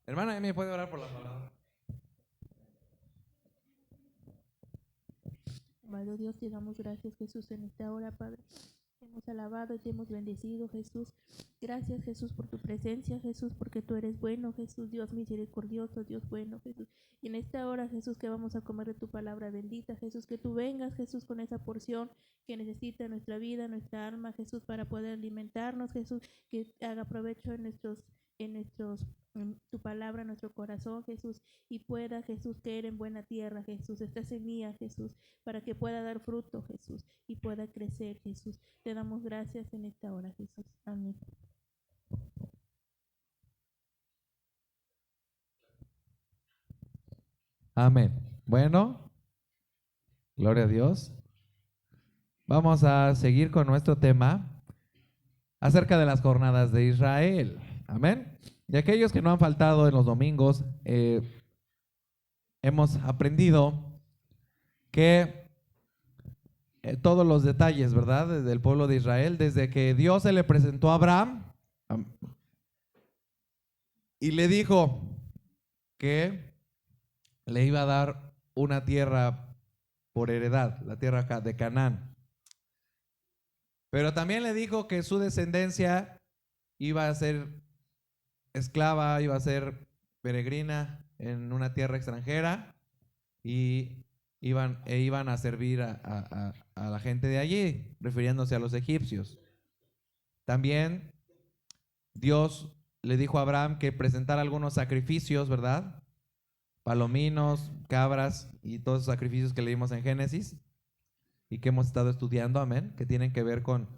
Hermana, ¿me puede orar por la palabra? Amado Dios, te damos gracias, Jesús, en esta hora, Padre. Te hemos alabado y te hemos bendecido, Jesús. Gracias, Jesús, por tu presencia, Jesús, porque tú eres bueno, Jesús, Dios misericordioso, Dios bueno, Jesús. Y en esta hora, Jesús, que vamos a comer de tu palabra bendita, Jesús, que tú vengas, Jesús, con esa porción que necesita nuestra vida, nuestra alma, Jesús, para poder alimentarnos, Jesús, que haga provecho en tu palabra, en nuestro corazón, Jesús, y pueda, Jesús, caer en buena tierra, Jesús, esta semilla, Jesús, para que pueda dar fruto, Jesús, y pueda crecer, Jesús. Te damos gracias en esta hora, Jesús. Amén. Amén. Bueno, gloria a Dios. Vamos a seguir con nuestro tema acerca de las jornadas de Israel. Amén. Y aquellos que no han faltado en los domingos, hemos aprendido que todos los detalles, ¿verdad? Del pueblo de Israel, desde que Dios se le presentó a Abraham y le dijo que le iba a dar una tierra por heredad, la tierra de Canaán. Pero también le dijo que su descendencia iba a ser esclava, iba a ser peregrina en una tierra extranjera y iban a servir a la gente de allí, refiriéndose a los egipcios. También Dios le dijo a Abraham que presentara algunos sacrificios, ¿verdad? Palominos, cabras y todos esos sacrificios que leímos en Génesis y que hemos estado estudiando, amén, que tienen que ver con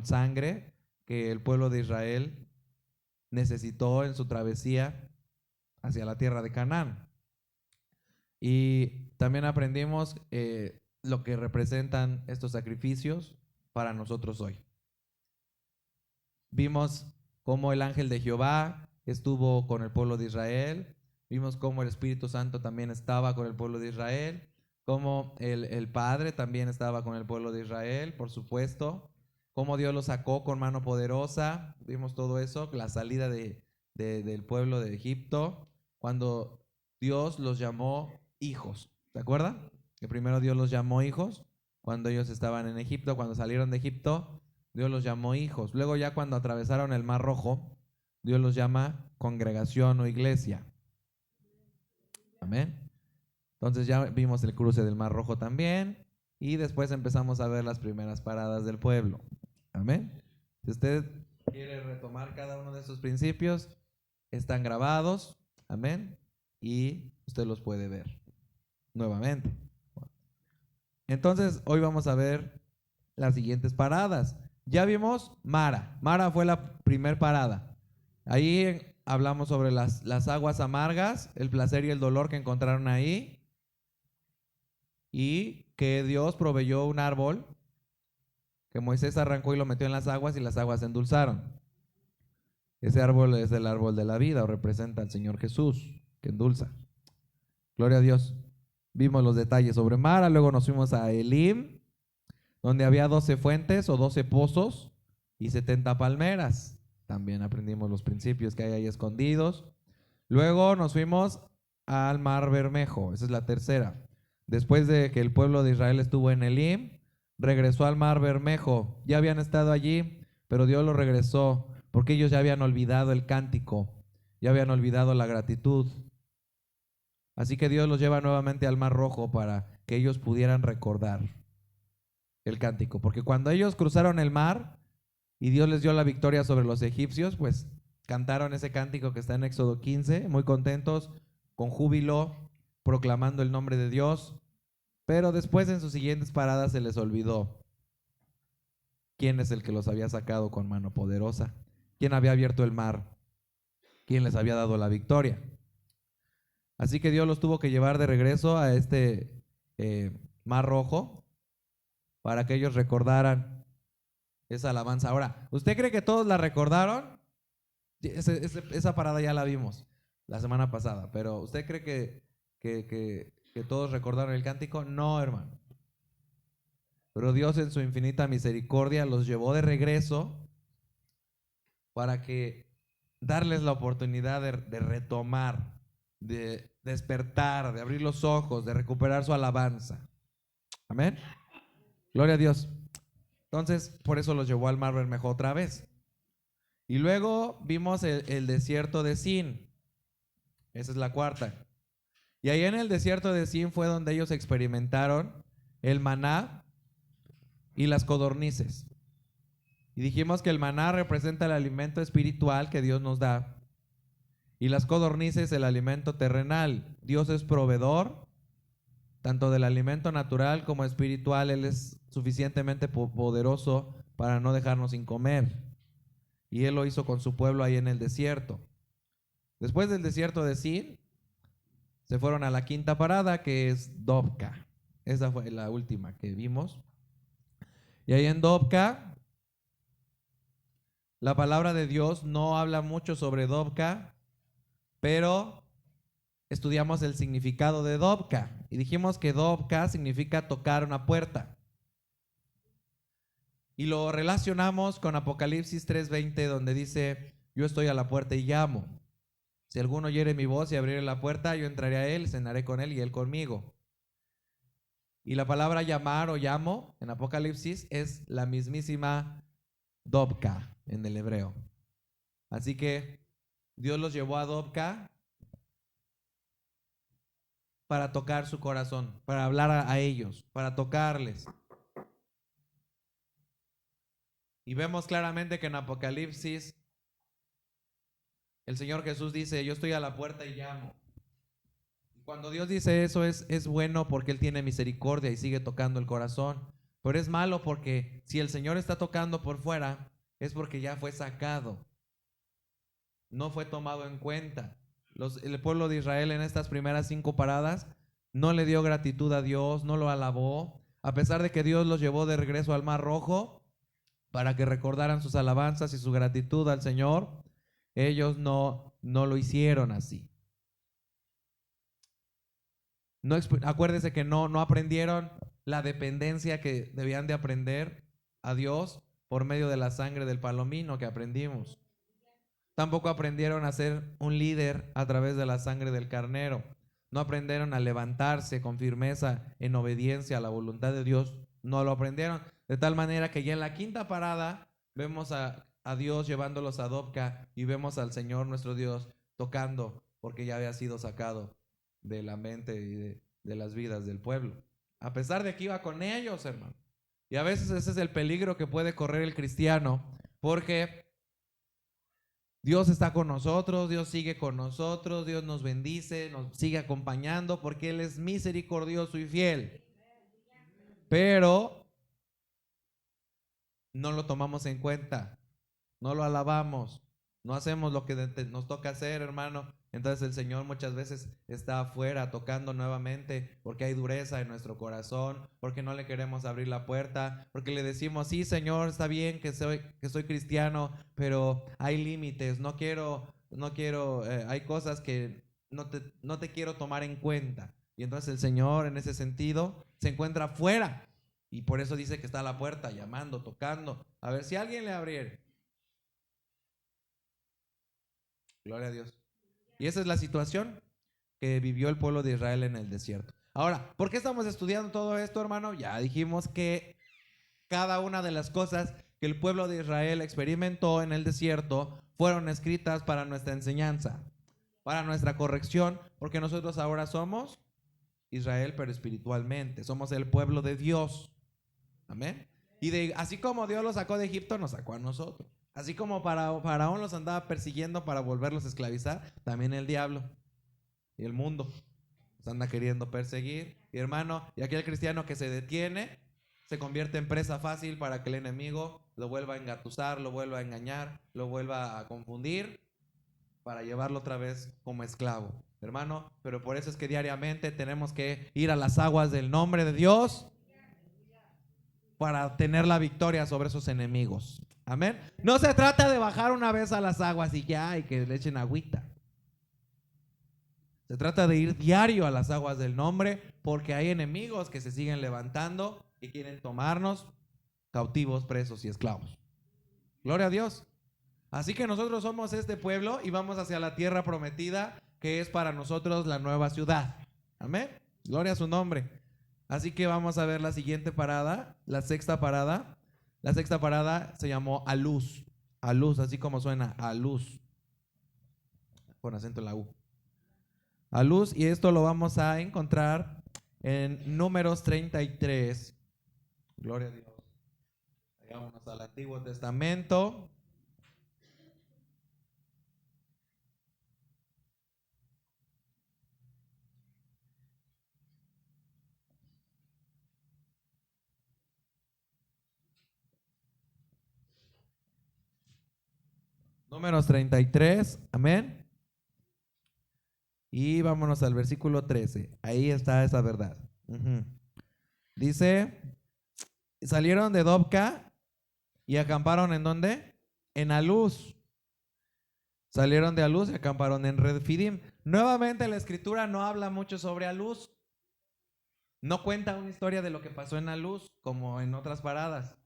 sangre que el pueblo de Israel necesitó en su travesía hacia la tierra de Canaán. Y también aprendimos lo que representan estos sacrificios para nosotros hoy. Vimos cómo el ángel de Jehová estuvo con el pueblo de Israel. Vimos cómo el Espíritu Santo también estaba con el pueblo de Israel. Cómo el Padre también estaba con el pueblo de Israel, por supuesto. Cómo Dios los sacó con mano poderosa. Vimos todo eso, la salida del pueblo de Egipto. Cuando Dios los llamó hijos. ¿Se acuerdan? Que primero Dios los llamó hijos cuando ellos estaban en Egipto, cuando salieron de Egipto. Dios los llamó hijos. Luego ya cuando atravesaron el Mar Rojo, Dios los llama congregación o iglesia. Amén. Entonces ya vimos el cruce del Mar Rojo también y después empezamos a ver las primeras paradas del pueblo. Amén. Si usted quiere retomar cada uno de esos principios, están grabados. Amén. Y usted los puede ver nuevamente. Entonces hoy vamos a ver las siguientes paradas. Ya vimos Mara. Mara fue la primer parada. Ahí hablamos sobre las aguas amargas, el placer y el dolor que encontraron ahí. Y que Dios proveyó un árbol que Moisés arrancó y lo metió en las aguas y las aguas se endulzaron. Ese árbol es el árbol de la vida o representa al Señor Jesús que endulza. Gloria a Dios. Vimos los detalles sobre Mara, luego nos fuimos a Elim, donde había 12 fuentes o 12 pozos y 70 palmeras. También aprendimos los principios que hay ahí escondidos. Luego nos fuimos al Mar Bermejo, esa es la tercera. Después de que el pueblo de Israel estuvo en Elim, regresó al Mar Bermejo. Ya habían estado allí, pero Dios los regresó porque ellos ya habían olvidado el cántico, ya habían olvidado la gratitud. Así que Dios los lleva nuevamente al Mar Rojo para que ellos pudieran recordar el cántico. Porque cuando ellos cruzaron el mar y Dios les dio la victoria sobre los egipcios, pues cantaron ese cántico que está en Éxodo 15, muy contentos, con júbilo, proclamando el nombre de Dios. Pero después en sus siguientes paradas se les olvidó quién es el que los había sacado con mano poderosa, quién había abierto el mar, quién les había dado la victoria. Así que Dios los tuvo que llevar de regreso a este Mar Rojo para que ellos recordaran esa alabanza. Ahora, ¿usted cree que todos la recordaron? Esa parada ya la vimos la semana pasada, pero ¿usted cree que todos recordaron el cántico? No, hermano. Pero Dios en su infinita misericordia los llevó de regreso para que darles la oportunidad de retomar, de despertar, de abrir los ojos, de recuperar su alabanza. Amén. Gloria a Dios. Entonces, por eso los llevó al Mar Bermejo otra vez. Y luego vimos el desierto de Sin. Esa es la cuarta. Y ahí en el desierto de Sin fue donde ellos experimentaron el maná y las codornices. Y dijimos que el maná representa el alimento espiritual que Dios nos da. Y las codornices el alimento terrenal. Dios es proveedor tanto del alimento natural como espiritual. Él es suficientemente poderoso para no dejarnos sin comer. Y Él lo hizo con su pueblo ahí en el desierto. Después del desierto de Sin, se fueron a la quinta parada, que es Dovka. Esa fue la última que vimos. Y ahí en Dovka, la palabra de Dios no habla mucho sobre Dovka, pero estudiamos el significado de Dovka. Y dijimos que Dovka significa tocar una puerta. Y lo relacionamos con Apocalipsis 3:20, donde dice: yo estoy a la puerta y llamo. Si alguno oyere mi voz y abriere la puerta, yo entraré a él, cenaré con él y él conmigo. Y la palabra llamar o llamo en Apocalipsis es la mismísima Dovka en el hebreo. Así que Dios los llevó a Dovka para tocar su corazón, para hablar a ellos, para tocarles. Y vemos claramente que en Apocalipsis el Señor Jesús dice: yo estoy a la puerta y llamo. Y cuando Dios dice eso es bueno porque Él tiene misericordia y sigue tocando el corazón. Pero es malo porque si el Señor está tocando por fuera, es porque ya fue sacado. No fue tomado en cuenta. El pueblo de Israel en estas primeras 5 paradas no le dio gratitud a Dios, no lo alabó. A pesar de que Dios los llevó de regreso al Mar Rojo para que recordaran sus alabanzas y su gratitud al Señor, ellos no lo hicieron así. Acuérdense que no aprendieron la dependencia que debían de aprender a Dios por medio de la sangre del palomino que aprendimos. Tampoco aprendieron a ser un líder a través de la sangre del carnero. No aprendieron a levantarse con firmeza en obediencia a la voluntad de Dios. No lo aprendieron. De tal manera que ya en la quinta parada vemos a Dios llevándolos a Dovka y vemos al Señor nuestro Dios tocando, porque ya había sido sacado de la mente y de las vidas del pueblo. A pesar de que iba con ellos, hermano. Y a veces ese es el peligro que puede correr el cristiano, porque Dios está con nosotros, Dios sigue con nosotros, Dios nos bendice, nos sigue acompañando porque Él es misericordioso y fiel. Pero no lo tomamos en cuenta, no lo alabamos, no hacemos lo que nos toca hacer, hermano. Entonces el Señor muchas veces está afuera tocando nuevamente porque hay dureza en nuestro corazón, porque no le queremos abrir la puerta, porque le decimos: sí, Señor, está bien que soy cristiano, pero hay límites, no quiero, hay cosas que no te quiero tomar en cuenta. Y entonces el Señor en ese sentido se encuentra afuera y por eso dice que está a la puerta llamando, tocando, a ver si alguien le abriera. Gloria a Dios. Y esa es la situación que vivió el pueblo de Israel en el desierto. Ahora, ¿por qué estamos estudiando todo esto, hermano? Ya dijimos que cada una de las cosas que el pueblo de Israel experimentó en el desierto fueron escritas para nuestra enseñanza, para nuestra corrección, porque nosotros ahora somos Israel, pero espiritualmente. Somos el pueblo de Dios. Amén. Y así como Dios los sacó de Egipto, nos sacó a nosotros. Así como Faraón los andaba persiguiendo para volverlos a esclavizar, también el diablo y el mundo los anda queriendo perseguir. Y hermano, y aquel cristiano que se detiene se convierte en presa fácil para que el enemigo lo vuelva a engatusar, lo vuelva a engañar, lo vuelva a confundir para llevarlo otra vez como esclavo. Hermano, pero por eso es que diariamente tenemos que ir a las aguas del nombre de Dios para tener la victoria sobre esos enemigos. Amén. No se trata de bajar una vez a las aguas y ya, y que le echen agüita. Se trata de ir diario a las aguas del nombre, porque hay enemigos que se siguen levantando y quieren tomarnos cautivos, presos y esclavos. Gloria a Dios. Así que nosotros somos este pueblo y vamos hacia la tierra prometida, que es para nosotros la nueva ciudad. Amén. Gloria a su nombre. Así que vamos a ver la siguiente parada, la sexta parada. La sexta parada se llamó Aluz. Aluz, así como suena, Aluz. Con acento en la U. Aluz, y esto lo vamos a encontrar en Números 33. Gloria a Dios. Vámonos al Antiguo Testamento. Números 33, amén. Y vámonos al versículo 13. Ahí está esa verdad. Dice, salieron de Dobca y acamparon ¿en dónde? En Aluz. Salieron de Aluz y acamparon en Refidim. Nuevamente la escritura no habla mucho sobre Aluz. No cuenta una historia de lo que pasó en Aluz como en otras paradas.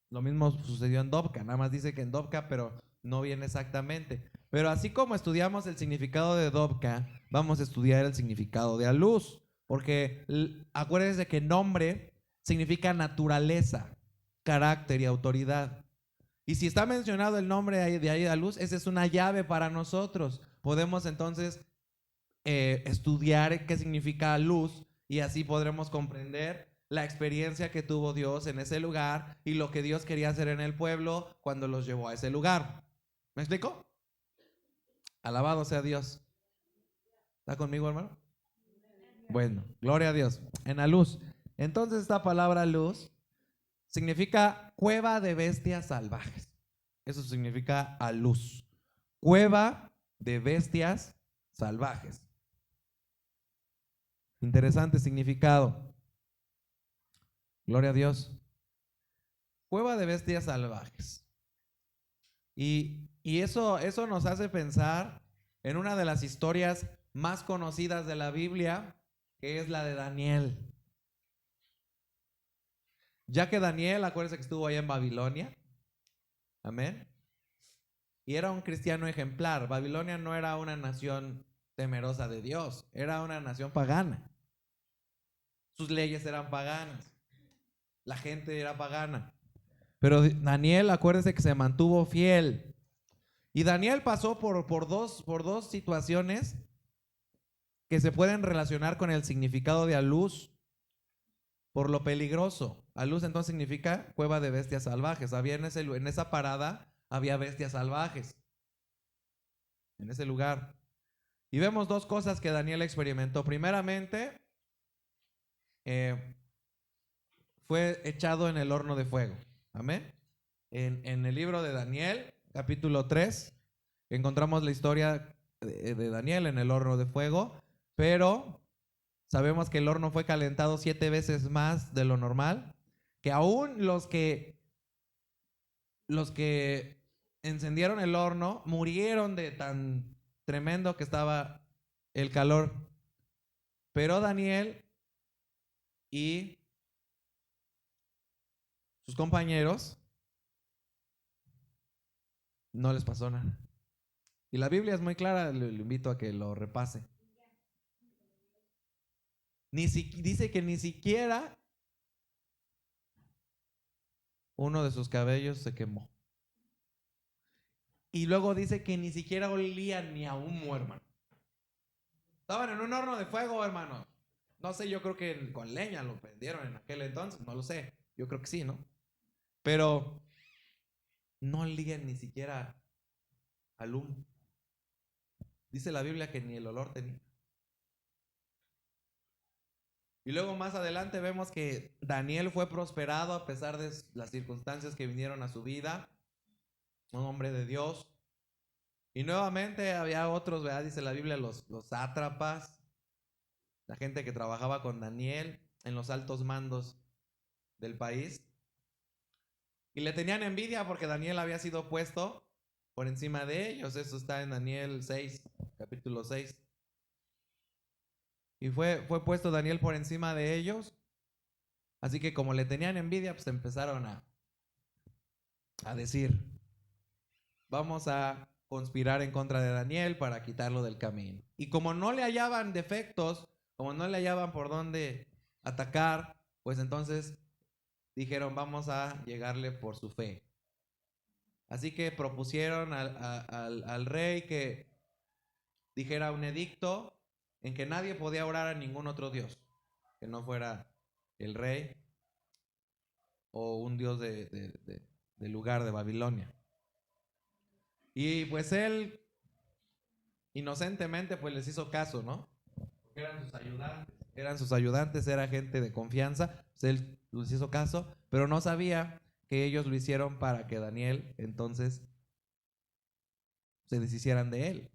Lo mismo sucedió en Dobca, nada más dice que en Dobca, pero no viene exactamente. Pero así como estudiamos el significado de Dobca, vamos a estudiar el significado de Aluz, porque acuérdense que nombre significa naturaleza, carácter y autoridad. Y si está mencionado el nombre de ahí de Aluz, esa es una llave para nosotros. Podemos entonces estudiar qué significa luz y así podremos comprender la experiencia que tuvo Dios en ese lugar y lo que Dios quería hacer en el pueblo cuando los llevó a ese lugar. ¿Me explico? Alabado sea Dios. ¿Está conmigo, hermano? Bueno, gloria a Dios. En la luz. Entonces esta palabra luz significa cueva de bestias salvajes. Eso significa aluz. Cueva de bestias salvajes. Interesante significado. Gloria a Dios. Cueva de bestias salvajes. Y eso nos hace pensar en una de las historias más conocidas de la Biblia, que es la de Daniel. Ya que Daniel, acuérdense que estuvo allá en Babilonia. Amén. Y era un cristiano ejemplar. Babilonia no era una nación temerosa de Dios, era una nación pagana. Sus leyes eran paganas. La gente era pagana. Pero Daniel, acuérdense que se mantuvo fiel. Y Daniel pasó por dos situaciones que se pueden relacionar con el significado de Aluz, por lo peligroso. Aluz entonces significa cueva de bestias salvajes. Había en esa parada había bestias salvajes. En ese lugar. Y vemos dos cosas que Daniel experimentó. Primeramente, fue echado en el horno de fuego. Amén. En el libro de Daniel, capítulo 3, encontramos la historia de Daniel en el horno de fuego, pero sabemos que el horno fue calentado 7 veces más de lo normal, que aún los que encendieron el horno murieron de tan tremendo que estaba el calor. Pero Daniel y sus compañeros no les pasó nada. Y la Biblia es muy clara, le invito a que lo repase. Dice que ni siquiera uno de sus cabellos se quemó. Y luego dice que ni siquiera olían ni a humo, hermano. Estaban en un horno de fuego, hermano. No sé, yo creo que con leña lo prendieron en aquel entonces, no lo sé. Yo creo que sí, ¿no? Pero no olían ni siquiera al humo. Dice la Biblia que ni el olor tenía. Y luego más adelante vemos que Daniel fue prosperado a pesar de las circunstancias que vinieron a su vida. Un hombre de Dios. Y nuevamente había otros, ¿verdad? Dice la Biblia, los sátrapas, la gente que trabajaba con Daniel en los altos mandos del país. Y le tenían envidia porque Daniel había sido puesto por encima de ellos. Eso está en Daniel 6, capítulo 6. Y fue puesto Daniel por encima de ellos. Así que como le tenían envidia, pues empezaron a decir, vamos a conspirar en contra de Daniel para quitarlo del camino. Y como no le hallaban defectos, como no le hallaban por dónde atacar, pues entonces dijeron, vamos a llegarle por su fe. Así que propusieron al rey que dijera un edicto en que nadie podía orar a ningún otro dios, que no fuera el rey o un dios del lugar de Babilonia. Y pues él inocentemente pues les hizo caso, ¿no? Porque eran sus ayudantes, era gente de confianza, pues él les hizo caso, pero no sabía que ellos lo hicieron para que Daniel entonces se deshicieran de él.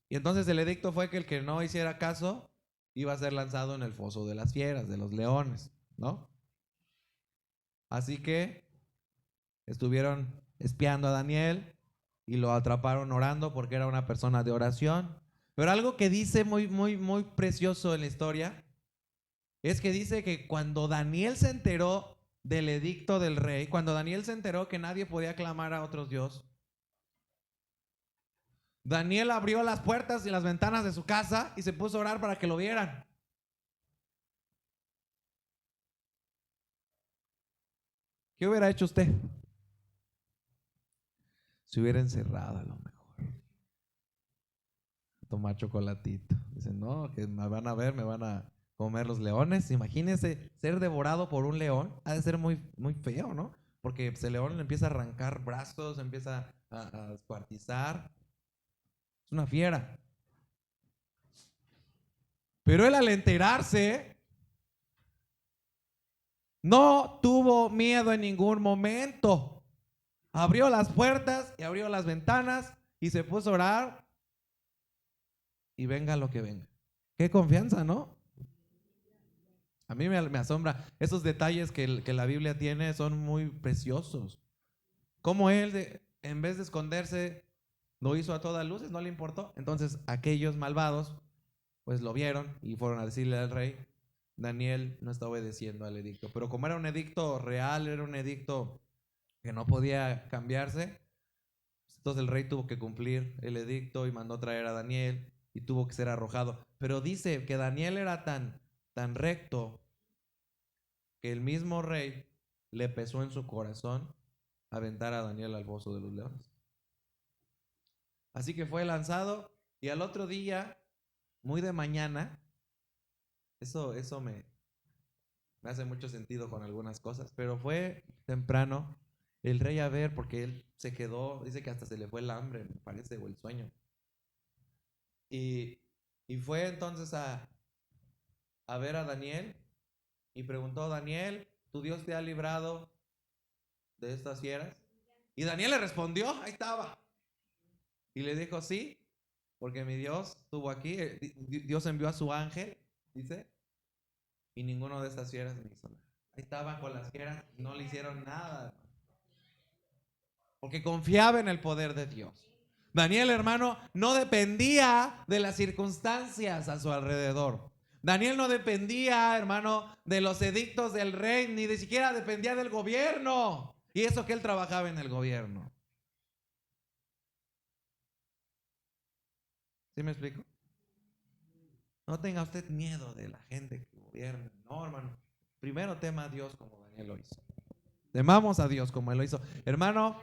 Y entonces el edicto fue que el que no hiciera caso iba a ser lanzado en el foso de las fieras, de los leones, ¿no? Así que estuvieron espiando a Daniel y lo atraparon orando porque era una persona de oración. Pero algo que dice muy precioso en la historia es que dice que cuando Daniel se enteró del edicto del rey, cuando Daniel se enteró que nadie podía clamar a otros dioses, Daniel abrió las puertas y las ventanas de su casa y se puso a orar para que lo vieran. ¿Qué hubiera hecho usted? Se hubiera encerrado a lo mejor. Tomar chocolatito. Dicen, no, que me van a ver, me van a comer los leones. Imagínese ser devorado por un león. Ha de ser muy feo, ¿no? Porque pues, el león le empieza a arrancar brazos, empieza a descuartizar. Es una fiera. Pero él al enterarse, no tuvo miedo en ningún momento. Abrió las puertas y abrió las ventanas y se puso a orar y venga lo que venga. Qué confianza, ¿no? A mí me asombra. Esos detalles que la Biblia tiene son muy preciosos. Como él, en vez de esconderse, lo hizo a todas luces, no le importó. Entonces aquellos malvados pues lo vieron y fueron a decirle al rey, Daniel no está obedeciendo al edicto. Pero como era un edicto real, era un edicto que no podía cambiarse, entonces el rey tuvo que cumplir el edicto y mandó traer a Daniel y tuvo que ser arrojado. Pero dice que Daniel era tan recto que el mismo rey le pesó en su corazón aventar a Daniel al foso de los leones. Así que fue lanzado y al otro día, muy de mañana, eso me hace mucho sentido con algunas cosas, pero fue temprano el rey a ver, porque él se quedó, dice que hasta se le fue el hambre, me parece, o el sueño. Y fue entonces a ver a Daniel y preguntó, Daniel, ¿tu Dios te ha librado de estas fieras? Y Daniel le respondió, ahí estaba. Y le dijo, sí, porque mi Dios estuvo aquí, Dios envió a su ángel, dice, y ninguno de estas fieras me hizo nada. Ahí estaban con las fieras y no le hicieron nada, porque confiaba en el poder de Dios. Daniel, hermano, no dependía de las circunstancias a su alrededor. Daniel no dependía, hermano, de los edictos del rey, ni de siquiera dependía del gobierno. Y eso que él trabajaba en el gobierno. ¿Sí me explico? No tenga usted miedo de la gente que gobierna. No, hermano. Primero tema a Dios como Daniel lo hizo. Temamos a Dios como él lo hizo. Hermano,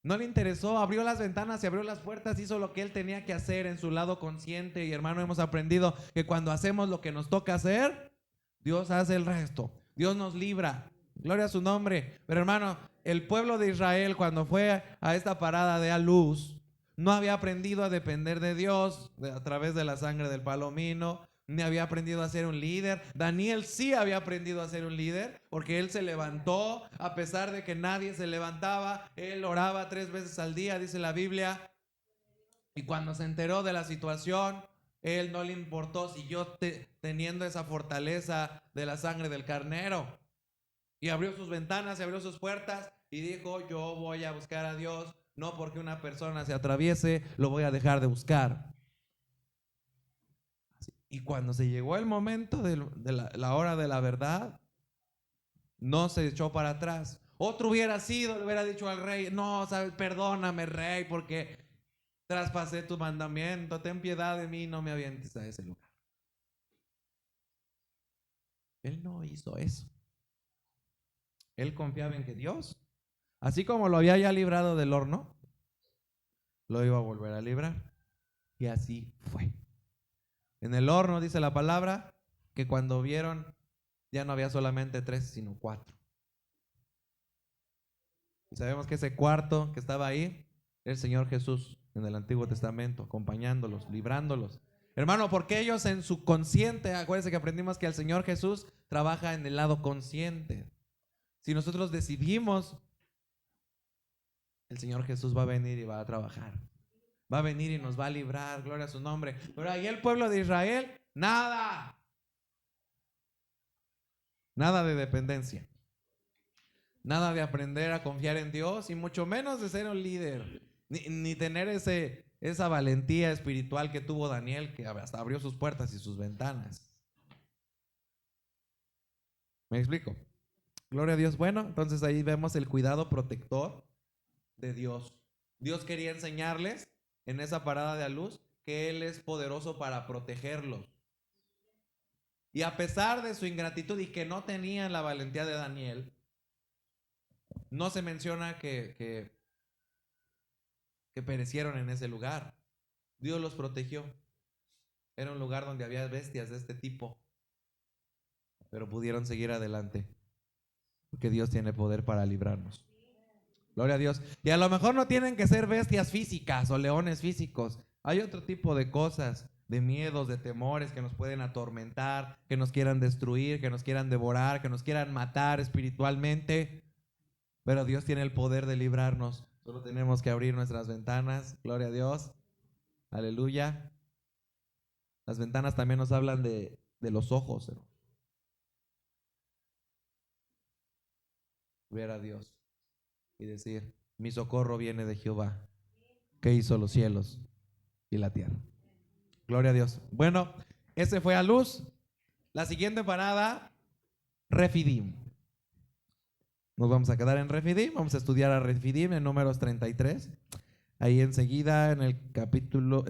no le interesó, abrió las ventanas y abrió las puertas, hizo lo que él tenía que hacer en su lado consciente. Y hermano, hemos aprendido que cuando hacemos lo que nos toca hacer, Dios hace el resto. Dios nos libra. Gloria a su nombre. Pero hermano, el pueblo de Israel cuando fue a esta parada de a luz, no había aprendido a depender de Dios a través de la sangre del palomino, ni había aprendido a ser un líder. Daniel sí había aprendido a ser un líder, porque él se levantó, a pesar de que nadie se levantaba, él oraba 3 veces al día, dice la Biblia, y cuando se enteró de la situación, él no le importó, siguió teniendo esa fortaleza de la sangre del carnero, y abrió sus ventanas, y abrió sus puertas, y dijo, yo voy a buscar a Dios, no porque una persona se atraviese, lo voy a dejar de buscar. Y cuando se llegó el momento de la hora de la verdad, no se echó para atrás. Otro hubiera sido, le hubiera dicho al rey, no, sabes, perdóname, rey, porque traspasé tu mandamiento, ten piedad de mí, no me avientes a ese lugar. Él no hizo eso. Él confiaba en que Dios, así como lo había ya librado del horno, lo iba a volver a librar. Y así fue. En el horno dice la palabra que cuando vieron ya no había solamente 3, sino 4. Y sabemos que ese cuarto que estaba ahí era el Señor Jesús en el Antiguo Testamento, acompañándolos, librándolos. Hermano, porque ellos en su consciente, acuérdense que aprendimos que el Señor Jesús trabaja en el lado consciente. Si nosotros decidimos, el Señor Jesús va a venir y va a trabajar. Va a venir y nos va a librar, gloria a su nombre. Pero ahí el pueblo de Israel, nada. Nada de dependencia. Nada de aprender a confiar en Dios y mucho menos de ser un líder. Ni tener esa valentía espiritual que tuvo Daniel, que hasta abrió sus puertas y sus ventanas. ¿Me explico? Gloria a Dios. Bueno, entonces ahí vemos el cuidado protector de Dios. Dios quería enseñarles en esa parada de a luz que Él es poderoso para protegerlos. Y a pesar de su ingratitud y que no tenían la valentía de Daniel, no se menciona que perecieron en ese lugar. Dios los protegió. Era un lugar donde había bestias de este tipo, pero pudieron seguir adelante, porque Dios tiene poder para librarnos. Gloria a Dios. Y a lo mejor no tienen que ser bestias físicas o leones físicos. Hay otro tipo de cosas, de miedos, de temores que nos pueden atormentar, que nos quieran destruir, que nos quieran devorar, que nos quieran matar espiritualmente. Pero Dios tiene el poder de librarnos. Solo tenemos que abrir nuestras ventanas. Gloria a Dios. Aleluya. Las ventanas también nos hablan de los ojos. Ver a Dios y decir, mi socorro viene de Jehová, que hizo los cielos y la tierra. Gloria a Dios. Bueno, ese fue a luz. La siguiente parada, Refidim. Nos vamos a quedar en Refidim. Vamos a estudiar a Refidim en Números 33. Ahí enseguida en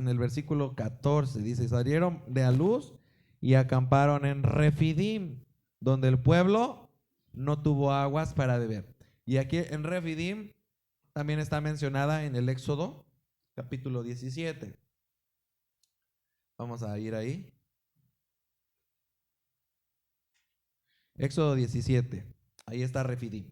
el versículo 14 dice, salieron de a luz y acamparon en Refidim, donde el pueblo no tuvo aguas para beber. Y aquí en Refidim también está mencionada en el Éxodo capítulo 17. Vamos a ir ahí. Éxodo 17. Ahí está Refidim.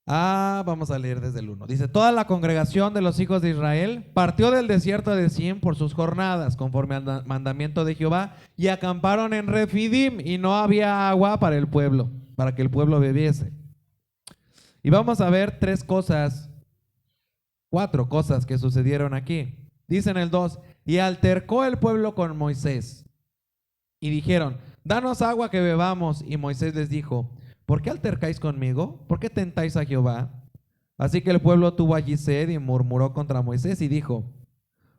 Vamos a leer desde el 1. Dice, toda la congregación de los hijos de Israel partió del desierto de Zin por sus jornadas, conforme al mandamiento de Jehová, y acamparon en Refidim, y no había agua para el pueblo, para que el pueblo bebiese. Y vamos a ver 4 cosas que sucedieron aquí. Dice en el 2, y altercó el pueblo con Moisés, y dijeron, danos agua que bebamos. Y Moisés les dijo, ¿por qué altercáis conmigo? ¿Por qué tentáis a Jehová? Así que el pueblo tuvo allí sed y murmuró contra Moisés y dijo,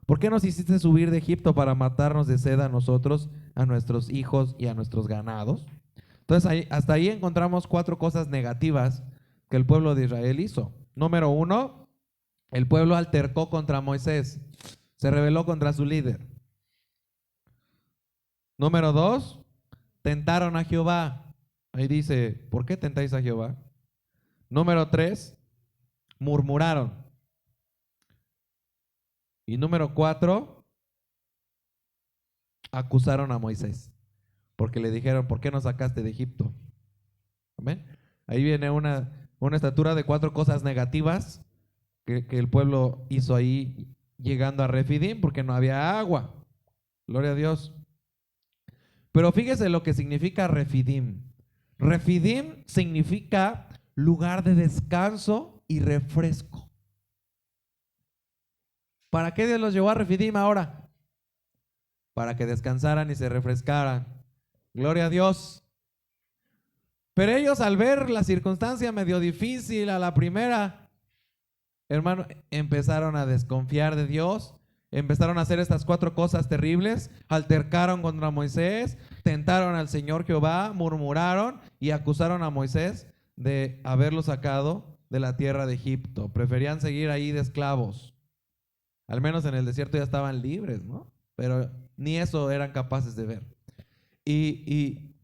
¿por qué nos hiciste subir de Egipto para matarnos de sed a nosotros, a nuestros hijos y a nuestros ganados? Entonces hasta ahí encontramos 4 cosas negativas que el pueblo de Israel hizo. Número 1, el pueblo altercó contra Moisés, se rebeló contra su líder. Número 2, tentaron a Jehová. Ahí dice, ¿por qué tentáis a Jehová? Número 3, murmuraron. Y número 4, acusaron a Moisés, porque le dijeron, ¿por qué nos sacaste de Egipto? Amén. Ahí viene una estatura de 4 cosas negativas que el pueblo hizo ahí llegando a Refidim, porque no había agua. Gloria a Dios. Pero fíjese lo que significa Refidim. Refidim significa lugar de descanso y refresco. ¿Para qué Dios los llevó a Refidim ahora? Para que descansaran y se refrescaran. Gloria a Dios. Pero ellos, al ver la circunstancia medio difícil a la primera, hermano, empezaron a desconfiar de Dios. Empezaron a hacer estas 4 cosas terribles, altercaron contra Moisés, tentaron al Señor Jehová, murmuraron y acusaron a Moisés de haberlos sacado de la tierra de Egipto. Preferían seguir ahí de esclavos. Al menos en el desierto ya estaban libres, ¿no? Pero ni eso eran capaces de ver. Y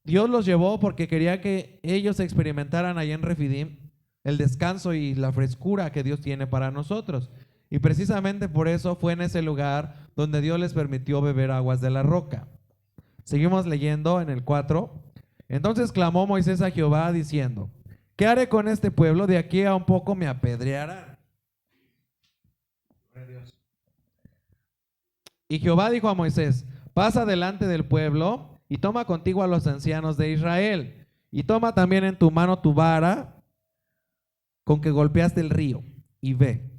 Dios los llevó porque quería que ellos experimentaran allá en Refidim el descanso y la frescura que Dios tiene para nosotros. Y precisamente por eso fue en ese lugar donde Dios les permitió beber aguas de la roca. Seguimos leyendo en el 4. Entonces clamó Moisés a Jehová diciendo: ¿qué haré con este pueblo? De aquí a un poco me apedrearán. Y Jehová dijo a Moisés: pasa delante del pueblo y toma contigo a los ancianos de Israel, y toma también en tu mano tu vara con que golpeaste el río, y ve.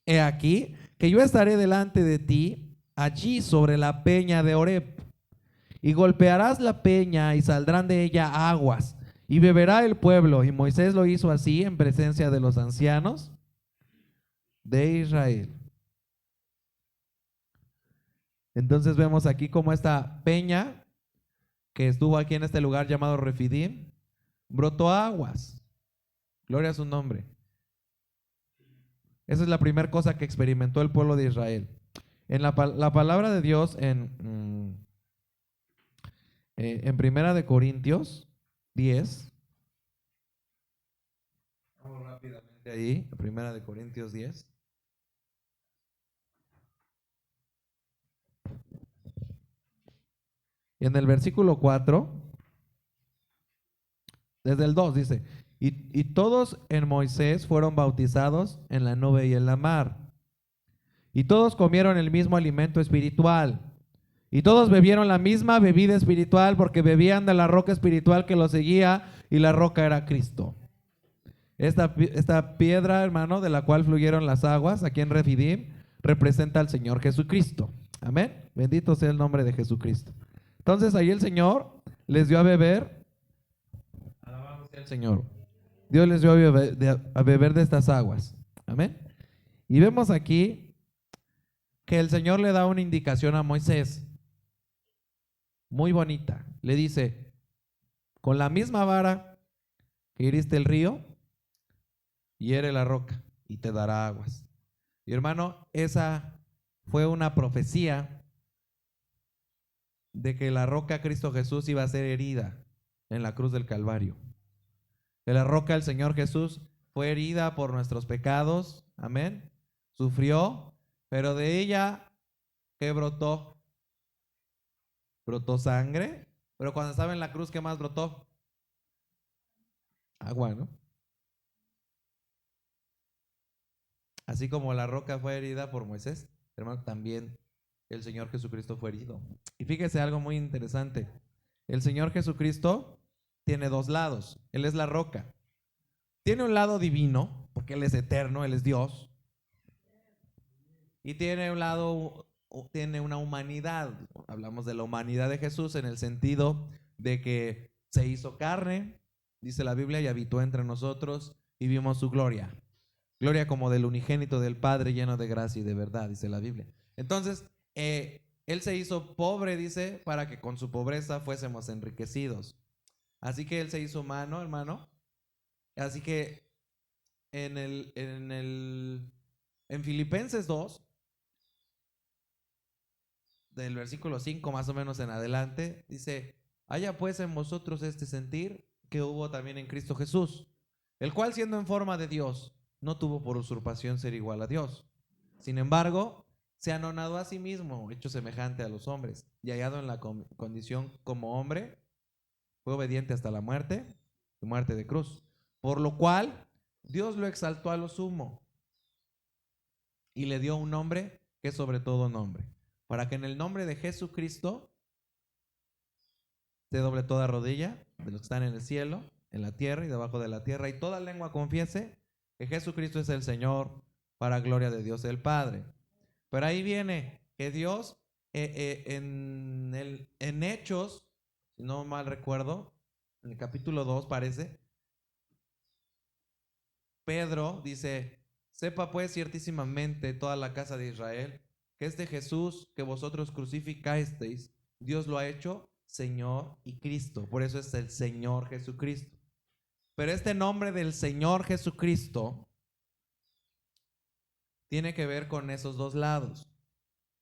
He aquí que yo estaré delante de ti allí sobre la peña de Horeb, y golpearás la peña y saldrán de ella aguas, y beberá el pueblo. Y Moisés lo hizo así en presencia de los ancianos de Israel. Entonces vemos aquí como esta peña que estuvo aquí en este lugar llamado Refidim brotó aguas. Gloria a su nombre. Esa es la primera cosa que experimentó el pueblo de Israel. En la palabra de Dios en Primera de Corintios 10. Vamos rápidamente ahí, Primera de Corintios 10. Y en el versículo 4, desde el 2 dice: y todos en Moisés fueron bautizados en la nube y en la mar. Y todos comieron el mismo alimento espiritual. Y todos bebieron la misma bebida espiritual, porque bebían de la roca espiritual que los seguía, y la roca era Cristo. Esta piedra, hermano, de la cual fluyeron las aguas aquí en Refidim, representa al Señor Jesucristo. Amén. Bendito sea el nombre de Jesucristo. Entonces ahí el Señor les dio a beber. Alabado sea el Señor. Dios les dio a beber de estas aguas. Amén. Y vemos aquí que el Señor le da una indicación a Moisés muy bonita. Le dice: con la misma vara que hiriste el río, hiere la roca y te dará aguas. Y hermano, esa fue una profecía de que la roca Cristo Jesús iba a ser herida en la cruz del Calvario. Que la roca del Señor Jesús fue herida por nuestros pecados. Amén. Sufrió, pero de ella, ¿qué brotó? Brotó sangre. Pero cuando estaba en la cruz, ¿qué más brotó? Agua, ¿no? Así como la roca fue herida por Moisés, hermano, también el Señor Jesucristo fue herido. Y fíjese algo muy interesante. El Señor Jesucristo tiene dos lados. Él es la roca. Tiene un lado divino, porque Él es eterno, Él es Dios. Y tiene un lado, tiene una humanidad. Hablamos de la humanidad de Jesús en el sentido de que se hizo carne, dice la Biblia, y habitó entre nosotros y vimos su gloria. Gloria como del unigénito del Padre, lleno de gracia y de verdad, dice la Biblia. Entonces, Él se hizo pobre, dice, para que con su pobreza fuésemos enriquecidos. Así que Él se hizo humano, hermano. Así que en Filipenses 2, del versículo 5 más o menos en adelante, dice: haya pues en vosotros este sentir que hubo también en Cristo Jesús, el cual, siendo en forma de Dios, no tuvo por usurpación ser igual a Dios. Sin embargo, se anonadó a sí mismo, hecho semejante a los hombres, y hallado en la condición como hombre, fue obediente hasta la muerte, y muerte de cruz. Por lo cual, Dios lo exaltó a lo sumo, y le dio un nombre que es sobre todo nombre, para que en el nombre de Jesucristo se doble toda rodilla de los que están en el cielo, en la tierra y debajo de la tierra, y toda lengua confiese que Jesucristo es el Señor, para gloria de Dios el Padre. Pero ahí viene que Dios en Hechos, si no mal recuerdo, en el capítulo 2 parece, Pedro dice: sepa pues ciertísimamente toda la casa de Israel que este Jesús que vosotros crucificasteis, Dios lo ha hecho Señor y Cristo. Por eso es el Señor Jesucristo. Pero este nombre del Señor Jesucristo tiene que ver con esos dos lados.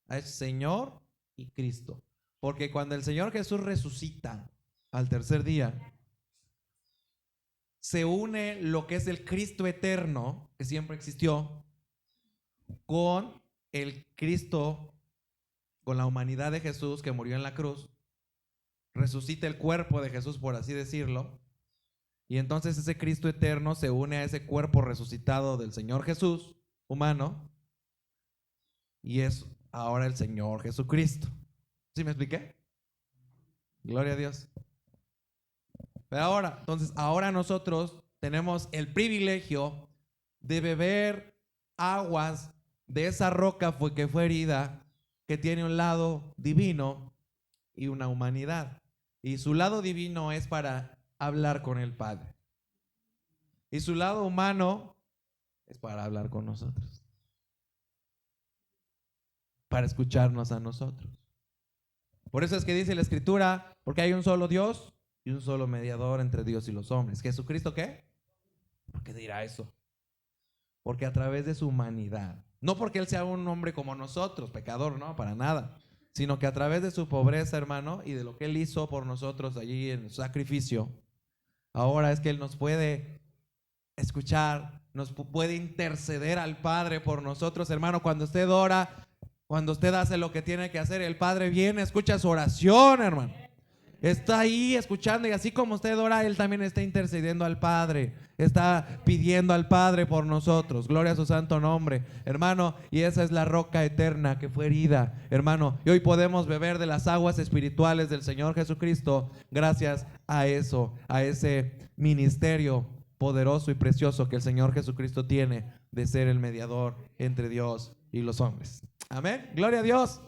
Es Señor y Cristo. Porque cuando el Señor Jesús resucita al tercer día, se une lo que es el Cristo eterno, que siempre existió, con el Cristo, con la humanidad de Jesús que murió en la cruz. Resucita el cuerpo de Jesús, por así decirlo. Y entonces ese Cristo eterno se une a ese cuerpo resucitado del Señor Jesús, humano, y es ahora el Señor Jesucristo. ¿Sí me expliqué? Gloria a Dios. Pero ahora, entonces, ahora nosotros tenemos el privilegio de beber aguas de esa roca que fue herida, que tiene un lado divino y una humanidad. Y su lado divino es para hablar con el Padre. Y su lado humano es para hablar con nosotros. Para escucharnos a nosotros. Por eso es que dice la Escritura, porque hay un solo Dios y un solo mediador entre Dios y los hombres. ¿Jesucristo qué? ¿Por qué dirá eso? Porque a través de su humanidad, no porque Él sea un hombre como nosotros, pecador, no, para nada, sino que a través de su pobreza, hermano, y de lo que Él hizo por nosotros allí en su sacrificio, ahora es que Él nos puede escuchar, nos puede interceder al Padre por nosotros, hermano. Cuando usted ora, cuando usted hace lo que tiene que hacer, el Padre viene, escucha su oración, hermano. Está ahí escuchando, y así como usted ora, Él también está intercediendo al Padre, está pidiendo al Padre por nosotros. Gloria a su santo nombre, hermano. Y esa es la roca eterna que fue herida, hermano. Y hoy podemos beber de las aguas espirituales del Señor Jesucristo gracias a eso, a ese ministerio poderoso y precioso que el Señor Jesucristo tiene de ser el mediador entre Dios y los hombres. Amén, gloria a Dios.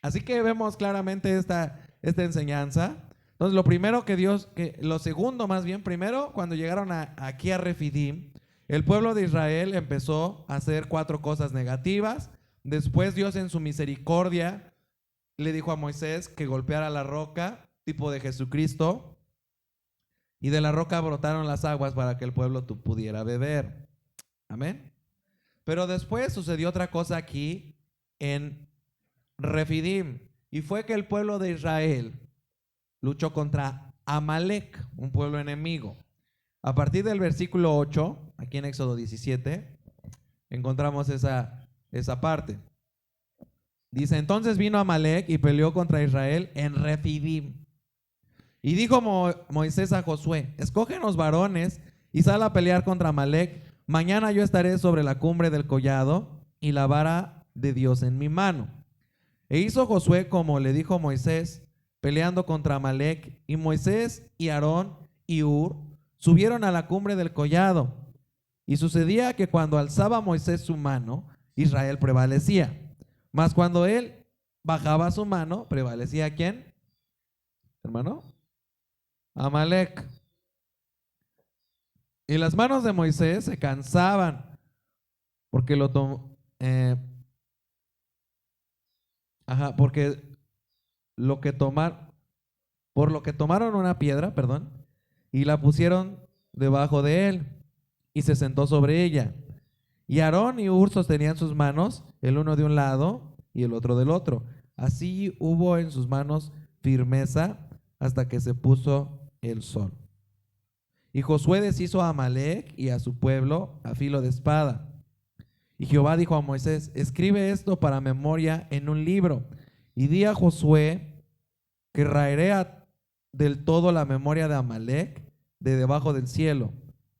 Así que vemos claramente esta enseñanza. Entonces lo segundo más bien, primero cuando llegaron aquí a Refidim, el pueblo de Israel empezó a hacer 4 cosas negativas. Después Dios en su misericordia le dijo a Moisés que golpeara la roca, tipo de Jesucristo, y de la roca brotaron las aguas para que el pueblo pudiera beber. Amén. Pero después sucedió otra cosa aquí en Refidim, y fue que el pueblo de Israel luchó contra Amalek, un pueblo enemigo. A partir del versículo 8, aquí en Éxodo 17, encontramos esa parte. Dice: entonces vino Amalek y peleó contra Israel en Refidim. Y dijo Moisés a Josué: escógenos varones y sal a pelear contra Amalek. Mañana yo estaré sobre la cumbre del collado y la vara de Dios en mi mano. E hizo Josué como le dijo Moisés, peleando contra Amalek. Y Moisés y Aarón y Hur subieron a la cumbre del collado. Y sucedía que cuando alzaba Moisés su mano, Israel prevalecía. Mas cuando él bajaba su mano, ¿prevalecía quién, hermano? Amalek. Y las manos de Moisés se cansaban porque por lo que tomaron una piedra, y la pusieron debajo de él, y se sentó sobre ella. Y Aarón y Hur sostenían sus manos, el uno de un lado y el otro del otro. Así hubo en sus manos firmeza hasta que se puso el sol. Y Josué deshizo a Amalek y a su pueblo a filo de espada. Y Jehová dijo a Moisés: escribe esto para memoria en un libro, y di a Josué que raeré del todo la memoria de Amalek de debajo del cielo.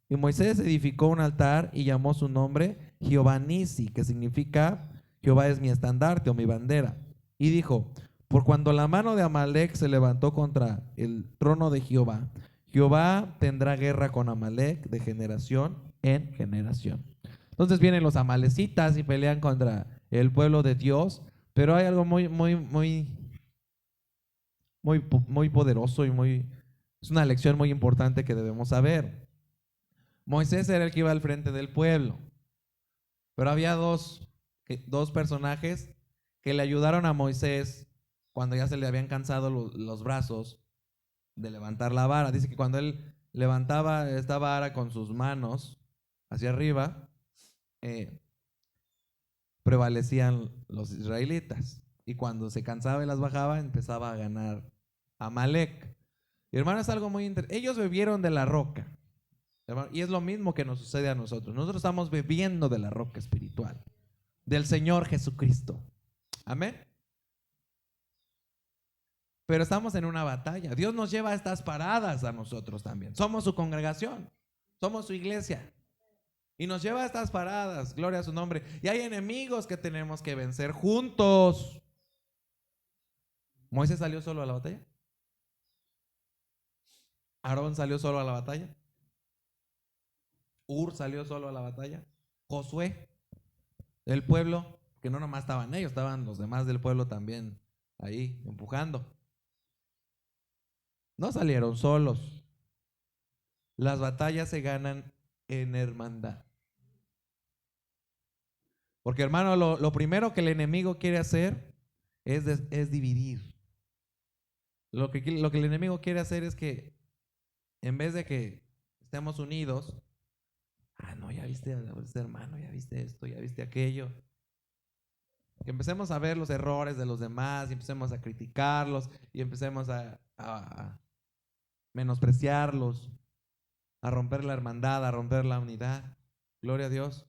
Y Moisés edificó un altar y llamó su nombre Jehová Nisi, que significa Jehová es mi estandarte o mi bandera. Y dijo: por cuando la mano de Amalek se levantó contra el trono de Jehová, Jehová tendrá guerra con Amalek de generación en generación. Entonces vienen los amalecitas y pelean contra el pueblo de Dios, pero hay algo muy poderoso y es una lección muy importante que debemos saber. Moisés era el que iba al frente del pueblo, pero había dos personajes que le ayudaron a Moisés cuando ya se le habían cansado los brazos de levantar la vara. Dice que cuando él levantaba esta vara con sus manos hacia arriba, prevalecían los israelitas. Y cuando se cansaba y las bajaba, empezaba a ganar Amalek. Y hermano, es algo muy interesante. Ellos bebieron de la roca. Hermano, y es lo mismo que nos sucede a nosotros. Nosotros estamos bebiendo de la roca espiritual, del Señor Jesucristo. Amén. Pero estamos en una batalla. Dios nos lleva a estas paradas a nosotros también. Somos su congregación, somos su iglesia. Y nos lleva a estas paradas, gloria a su nombre. Y hay enemigos que tenemos que vencer juntos. ¿Moisés salió solo a la batalla? ¿Aarón salió solo a la batalla? ¿Ur salió solo a la batalla? ¿Josué? ¿El pueblo? Que no nomás estaban ellos, estaban los demás del pueblo también ahí empujando. No salieron solos. Las batallas se ganan en hermandad. Porque hermano, lo primero que el enemigo quiere hacer es dividir. Lo que el enemigo quiere hacer es que en vez de que estemos unidos, no, ya viste a este hermano, ya viste esto, ya viste aquello. Que empecemos a ver los errores de los demás y empecemos a criticarlos y empecemos a menospreciarlos, a romper la hermandad, a romper la unidad. Gloria a Dios.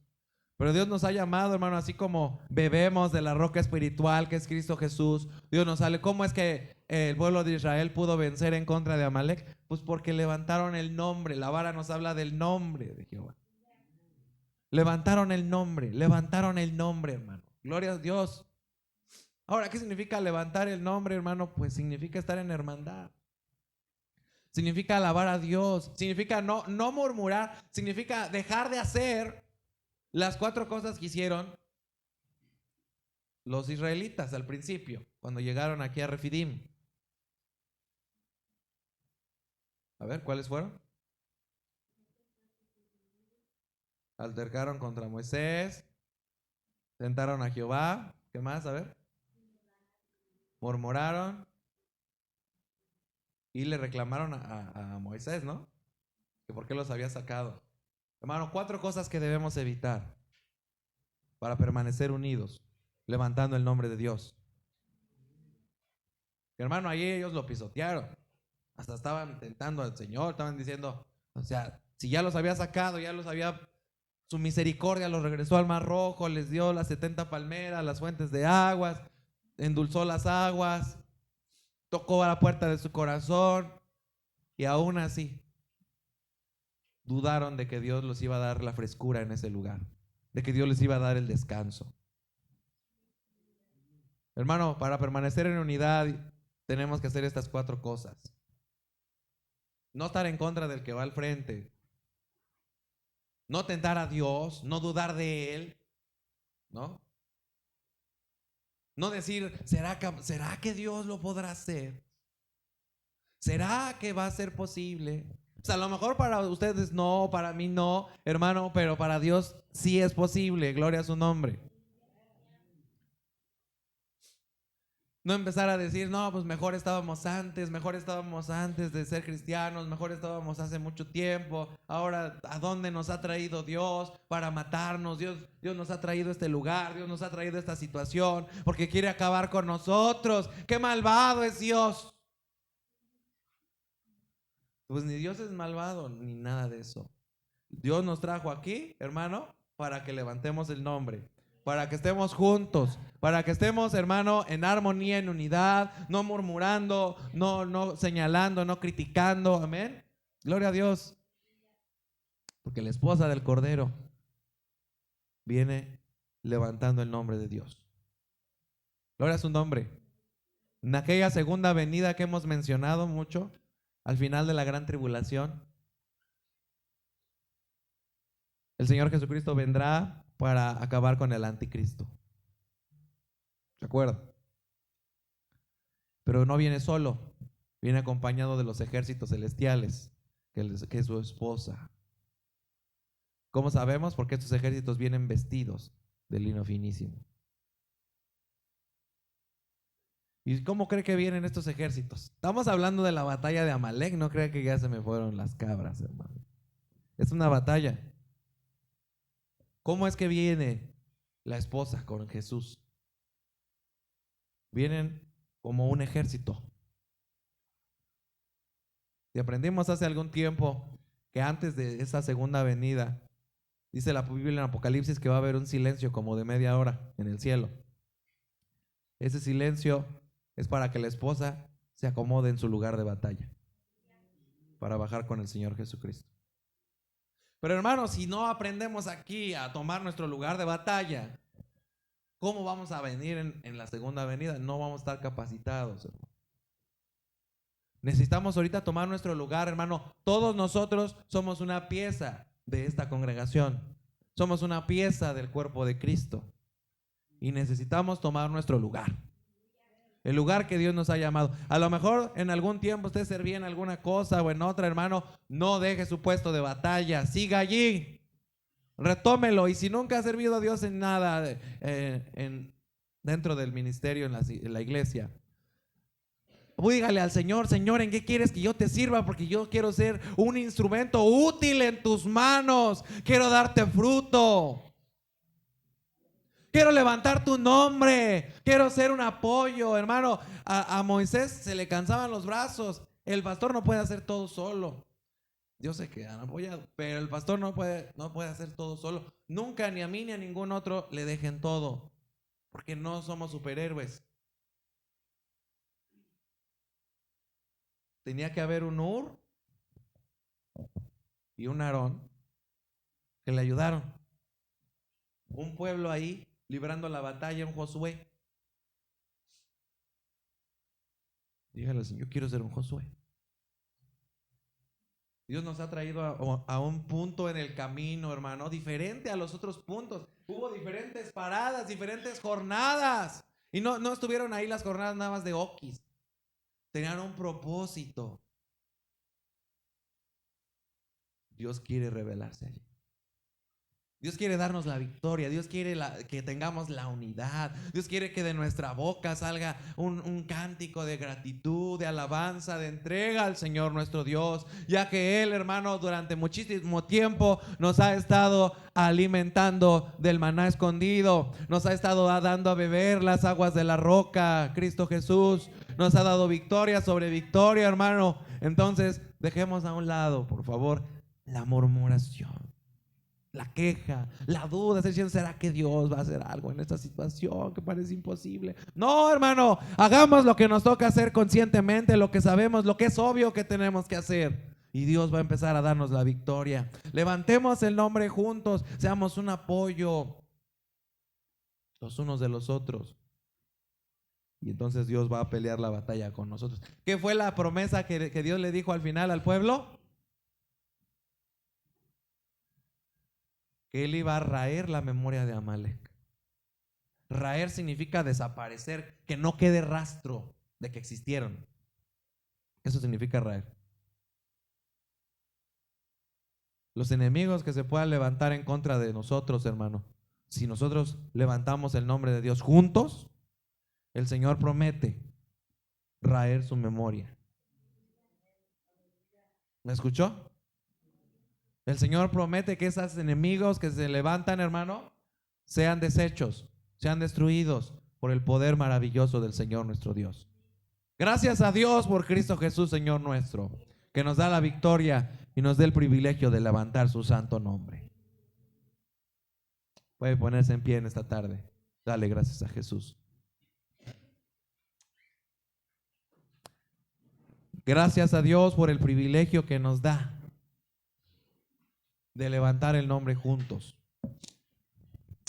Pero Dios nos ha llamado, hermano, así como bebemos de la roca espiritual que es Cristo Jesús. Dios nos sale. ¿Cómo es que el pueblo de Israel pudo vencer en contra de Amalek? Pues porque levantaron el nombre. La vara nos habla del nombre de Jehová. Levantaron el nombre, hermano. Gloria a Dios. Ahora, ¿qué significa levantar el nombre, hermano? Pues significa estar en hermandad. Significa alabar a Dios. Significa no murmurar. Significa dejar de hacer las 4 cosas que hicieron los israelitas al principio, cuando llegaron aquí a Refidim. A ver, ¿cuáles fueron? Altercaron contra Moisés, tentaron a Jehová. ¿Qué más? A ver. Murmuraron y le reclamaron a Moisés, ¿no? Que por qué los había sacado. Hermano, 4 cosas que debemos evitar para permanecer unidos, levantando el nombre de Dios. Hermano, ahí ellos lo pisotearon. Hasta estaban tentando al Señor, estaban diciendo, o sea, si ya los había sacado, su misericordia los regresó al Mar Rojo, les dio las 70 palmeras, las fuentes de aguas, endulzó las aguas, tocó a la puerta de su corazón, y aún así dudaron de que Dios los iba a dar la frescura en ese lugar, de que Dios les iba a dar el descanso. Hermano, para permanecer en unidad tenemos que hacer estas 4 cosas. No estar en contra del que va al frente. No tentar a Dios, no dudar de Él, ¿no? No decir, ¿será que Dios lo podrá hacer? ¿Será que va a ser posible? O sea, a lo mejor para ustedes no, para mí no, hermano, pero para Dios sí es posible, gloria a su nombre. No empezar a decir, no, pues mejor estábamos antes de ser cristianos, mejor estábamos hace mucho tiempo. Ahora, ¿a dónde nos ha traído Dios para matarnos? Dios nos ha traído a este lugar, Dios nos ha traído a esta situación porque quiere acabar con nosotros. ¡Qué malvado es Dios! Pues ni Dios es malvado, ni nada de eso. Dios nos trajo aquí, hermano, para que levantemos el nombre. Para que estemos juntos, para que estemos, hermano, en armonía, en unidad, no murmurando, no señalando, no criticando, amén. Gloria a Dios. Porque la esposa del Cordero viene levantando el nombre de Dios. Gloria a su nombre. En aquella segunda venida que hemos mencionado mucho, al final de la gran tribulación, el Señor Jesucristo vendrá para acabar con el anticristo. ¿De acuerdo? Pero no viene solo, viene acompañado de los ejércitos celestiales, que es su esposa. ¿Cómo sabemos? Porque estos ejércitos vienen vestidos de lino finísimo. ¿Y cómo cree que vienen estos ejércitos? Estamos hablando de la batalla de Amalek, no cree que ya se me fueron las cabras, hermano. Es una batalla. ¿Cómo es que viene la esposa con Jesús? Vienen como un ejército. Y aprendimos hace algún tiempo que antes de esa segunda venida, dice la Biblia en Apocalipsis que va a haber un silencio como de media hora en el cielo. Ese silencio es para que la esposa se acomode en su lugar de batalla, para bajar con el Señor Jesucristo. Pero hermanos, si no aprendemos aquí a tomar nuestro lugar de batalla, ¿cómo vamos a venir en la segunda venida? No vamos a estar capacitados, hermano. Necesitamos ahorita tomar nuestro lugar, hermano. Todos nosotros somos una pieza de esta congregación. Somos una pieza del cuerpo de Cristo. Y necesitamos tomar nuestro lugar. El lugar que Dios nos ha llamado. A lo mejor en algún tiempo usted servía en alguna cosa o en otra, hermano. No deje su puesto de batalla. Siga allí. Retómelo. Y si nunca ha servido a Dios en nada dentro del ministerio, en la iglesia, dígale al Señor: Señor, ¿en qué quieres que yo te sirva? Porque yo quiero ser un instrumento útil en tus manos. Quiero darte fruto. Quiero levantar tu nombre. Quiero ser un apoyo, hermano. A Moisés se le cansaban los brazos. El pastor no puede hacer todo solo. Yo sé que han apoyado, pero el pastor no puede hacer todo solo. Nunca, ni a mí ni a ningún otro, le dejen todo, porque no somos superhéroes. Tenía que haber un Ur y un Aarón que le ayudaron. Un pueblo ahí librando la batalla, un Josué. Dígale: yo quiero ser un Josué. Dios nos ha traído a un punto en el camino, hermano, diferente a los otros puntos. Hubo diferentes paradas, diferentes jornadas. Y no estuvieron ahí las jornadas nada más de okis. Tenían un propósito. Dios quiere revelarse allí. Dios quiere darnos la victoria. Dios quiere que tengamos la unidad. Dios quiere que de nuestra boca salga un cántico de gratitud, de alabanza, de entrega al Señor nuestro Dios, ya que Él, hermano, durante muchísimo tiempo nos ha estado alimentando del maná escondido, nos ha estado dando a beber las aguas de la roca. Cristo Jesús nos ha dado victoria sobre victoria, hermano. Entonces, dejemos a un lado, por favor, la murmuración, la queja, la duda. ¿Será que Dios va a hacer algo en esta situación que parece imposible? No, hermano, hagamos lo que nos toca hacer conscientemente, lo que sabemos, lo que es obvio que tenemos que hacer. Y Dios va a empezar a darnos la victoria. Levantemos el nombre juntos, seamos un apoyo los unos de los otros. Y entonces Dios va a pelear la batalla con nosotros. ¿Qué fue la promesa que Dios le dijo al final al pueblo? Que Él iba a raer la memoria de Amalek. Raer significa desaparecer, que no quede rastro de que existieron. Eso significa raer. Los enemigos que se puedan levantar en contra de nosotros, hermano, si nosotros levantamos el nombre de Dios juntos, el Señor promete raer su memoria. ¿Me escuchó? El Señor promete que esos enemigos que se levantan, hermano, sean deshechos, sean destruidos por el poder maravilloso del Señor nuestro Dios. Gracias a Dios por Cristo Jesús, Señor nuestro, que nos da la victoria y nos da el privilegio de levantar su santo nombre. Puede ponerse en pie en esta tarde. Dale gracias a Jesús. Gracias a Dios por el privilegio que nos da de levantar el nombre juntos.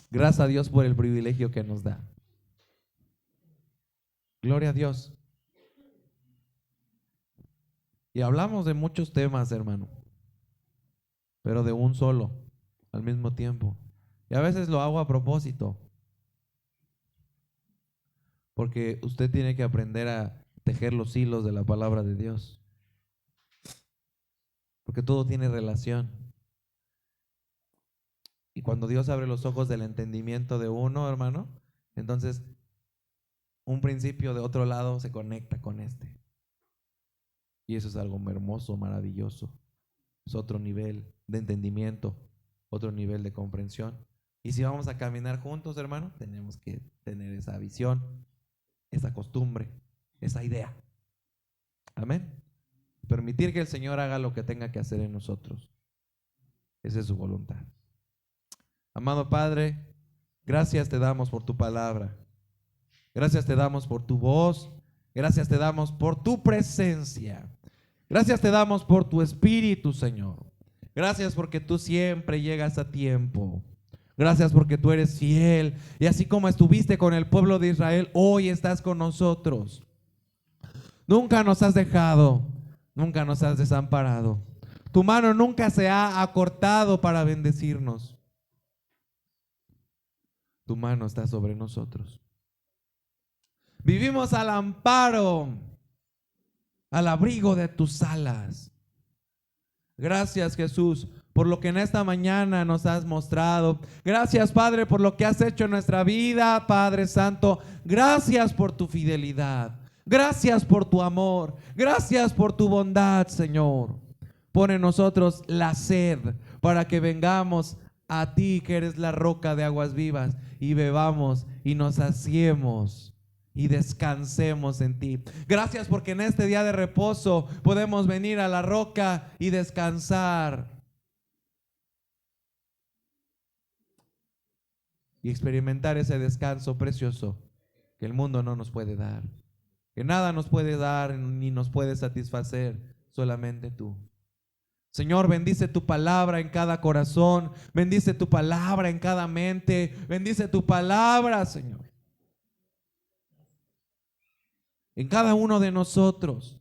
Gracias a Dios por el privilegio que nos da. Gloria a Dios. Y hablamos de muchos temas, hermano, pero de un solo al mismo tiempo. Y a veces lo hago a propósito, porque usted tiene que aprender a tejer los hilos de la palabra de Dios, porque todo tiene relación. Y cuando Dios abre los ojos del entendimiento de uno, hermano, entonces un principio de otro lado se conecta con este. Y eso es algo hermoso, maravilloso. Es otro nivel de entendimiento, otro nivel de comprensión. Y si vamos a caminar juntos, hermano, tenemos que tener esa visión, esa costumbre, esa idea. Amén. Permitir que el Señor haga lo que tenga que hacer en nosotros. Esa es su voluntad. Amado Padre, gracias te damos por tu palabra. Gracias te damos por tu voz. Gracias te damos por tu presencia. Gracias te damos por tu espíritu, Señor. Gracias porque tú siempre llegas a tiempo. Gracias porque tú eres fiel. Y así como estuviste con el pueblo de Israel, hoy estás con nosotros. Nunca nos has dejado. Nunca nos has desamparado. Tu mano nunca se ha acortado para bendecirnos. Tu mano está sobre nosotros. Vivimos al amparo, al abrigo de tus alas. Gracias, Jesús, por lo que en esta mañana nos has mostrado. Gracias, Padre, por lo que has hecho en nuestra vida, Padre Santo. Gracias por tu fidelidad. Gracias por tu amor. Gracias por tu bondad, Señor. Pon en nosotros la sed para que vengamos a ti, que eres la roca de aguas vivas, y bebamos y nos saciemos y descansemos en ti. Gracias porque en este día de reposo podemos venir a la roca y descansar y experimentar ese descanso precioso que el mundo no nos puede dar, que nada nos puede dar ni nos puede satisfacer, solamente tú. Señor, bendice tu palabra en cada corazón, bendice tu palabra en cada mente, bendice tu palabra, Señor, en cada uno de nosotros.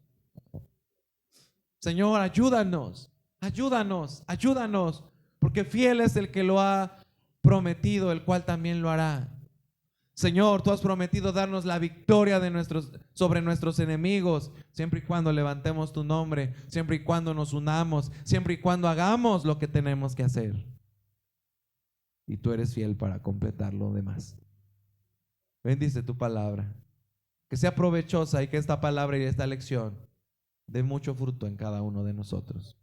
Señor, ayúdanos, ayúdanos, ayúdanos, porque fiel es el que lo ha prometido, el cual también lo hará. Señor, tú has prometido darnos la victoria sobre nuestros enemigos, siempre y cuando levantemos tu nombre, siempre y cuando nos unamos, siempre y cuando hagamos lo que tenemos que hacer. Y tú eres fiel para completar lo demás. Bendice tu palabra, que sea provechosa y que esta palabra y esta lección dé mucho fruto en cada uno de nosotros.